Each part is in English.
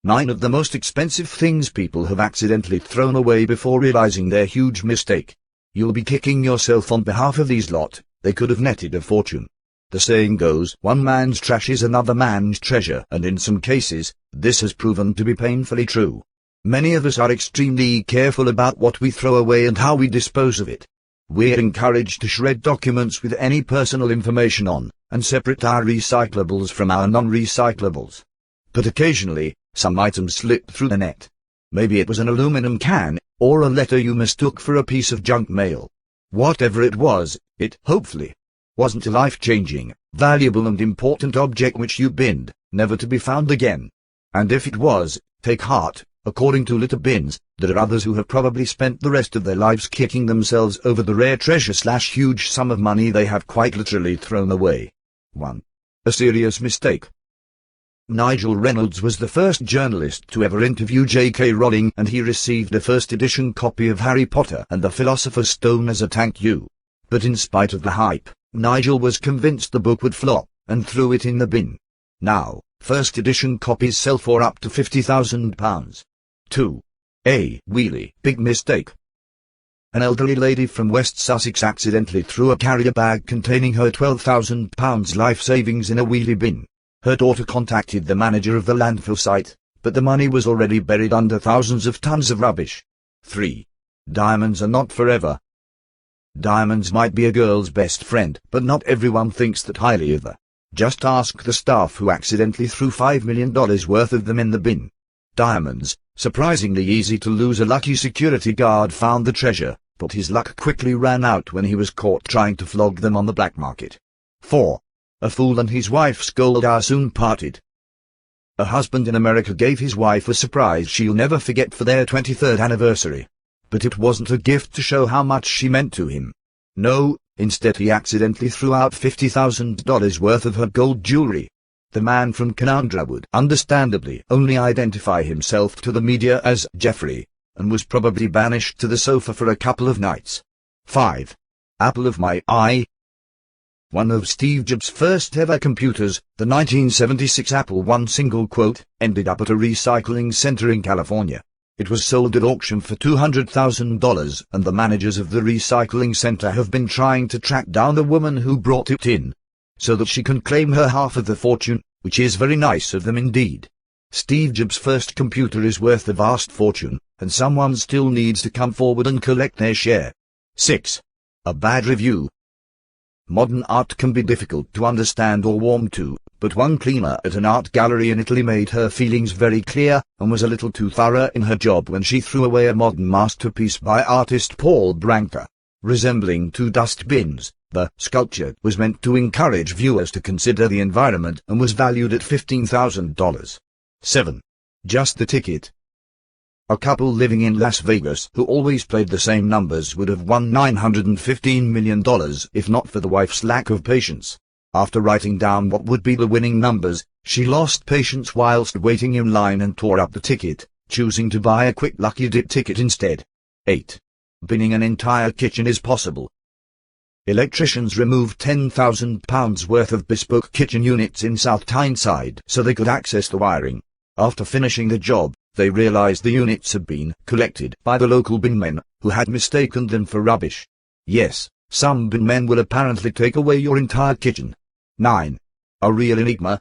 9 of the most expensive things people have accidentally thrown away before realizing their huge mistake. You'll be kicking yourself on behalf of these lot. They could have netted a fortune. The saying goes, one man's trash is another man's treasure, and in some cases, this has proven to be painfully true. Many of us are extremely careful about what we throw away and how we dispose of it. We're encouraged to shred documents with any personal information on, and separate our recyclables from our non-recyclables. But occasionally, some items slip through the net. Maybe it was an aluminum can, or a letter you mistook for a piece of junk mail. Whatever it was, it, hopefully, wasn't a life-changing, valuable and important object which you binned, never to be found again. And if it was, take heart, according to litter bins, there are others who have probably spent the rest of their lives kicking themselves over the rare treasure/huge sum of money they have quite literally thrown away. 1. A serious mistake. Nigel Reynolds was the first journalist to ever interview J.K. Rowling, and he received a first-edition copy of Harry Potter and the Philosopher's Stone as a thank you. But in spite of the hype, Nigel was convinced the book would flop, and threw it in the bin. Now, first-edition copies sell for up to £50,000. 2. A really big mistake. An elderly lady from West Sussex accidentally threw a carrier bag containing her £12,000 life savings in a wheelie bin. Her daughter contacted the manager of the landfill site, but the money was already buried under thousands of tons of rubbish. 3. Diamonds are not forever. Diamonds might be a girl's best friend, but not everyone thinks that highly of her. Just ask the staff who accidentally threw $5 million worth of them in the bin. Diamonds, surprisingly easy to lose. A lucky security guard found the treasure, but his luck quickly ran out when he was caught trying to flog them on the black market. 4. A fool and his wife's gold are soon parted. A husband in America gave his wife a surprise she'll never forget for their 23rd anniversary. But it wasn't a gift to show how much she meant to him. No, instead he accidentally threw out $50,000 worth of her gold jewelry. The man from Canandra would understandably only identify himself to the media as Jeffrey, and was probably banished to the sofa for a couple of nights. 5. Apple of my eye. One of Steve Jobs' first ever computers, the 1976 Apple I single quote, ended up at a recycling center in California. It was sold at auction for $200,000, and the managers of the recycling center have been trying to track down the woman who brought it in, so that she can claim her half of the fortune, which is very nice of them indeed. Steve Jobs' first computer is worth a vast fortune, and someone still needs to come forward and collect their share. 6. A bad review. Modern art can be difficult to understand or warm to, but one cleaner at an art gallery in Italy made her feelings very clear, and was a little too thorough in her job when she threw away a modern masterpiece by artist Paul Branca. Resembling two dust bins, the sculpture was meant to encourage viewers to consider the environment and was valued at $15,000. 7. Just the ticket. A couple living in Las Vegas who always played the same numbers would have won $915 million if not for the wife's lack of patience. After writing down what would be the winning numbers, she lost patience whilst waiting in line and tore up the ticket, choosing to buy a quick lucky dip ticket instead. 8. Binning an entire kitchen is possible. Electricians removed £10,000 worth of bespoke kitchen units in South Tyneside so they could access the wiring. After finishing the job, they realized the units had been collected by the local bin men, who had mistaken them for rubbish. Yes, some bin men will apparently take away your entire kitchen. 9. A real enigma.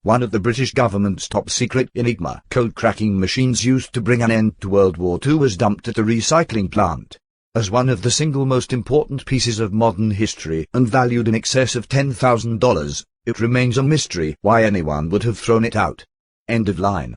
One of the British government's top-secret Enigma code-cracking machines used to bring an end to World War II was dumped at a recycling plant. As one of the single most important pieces of modern history and valued in excess of $10,000, it remains a mystery why anyone would have thrown it out. End of line.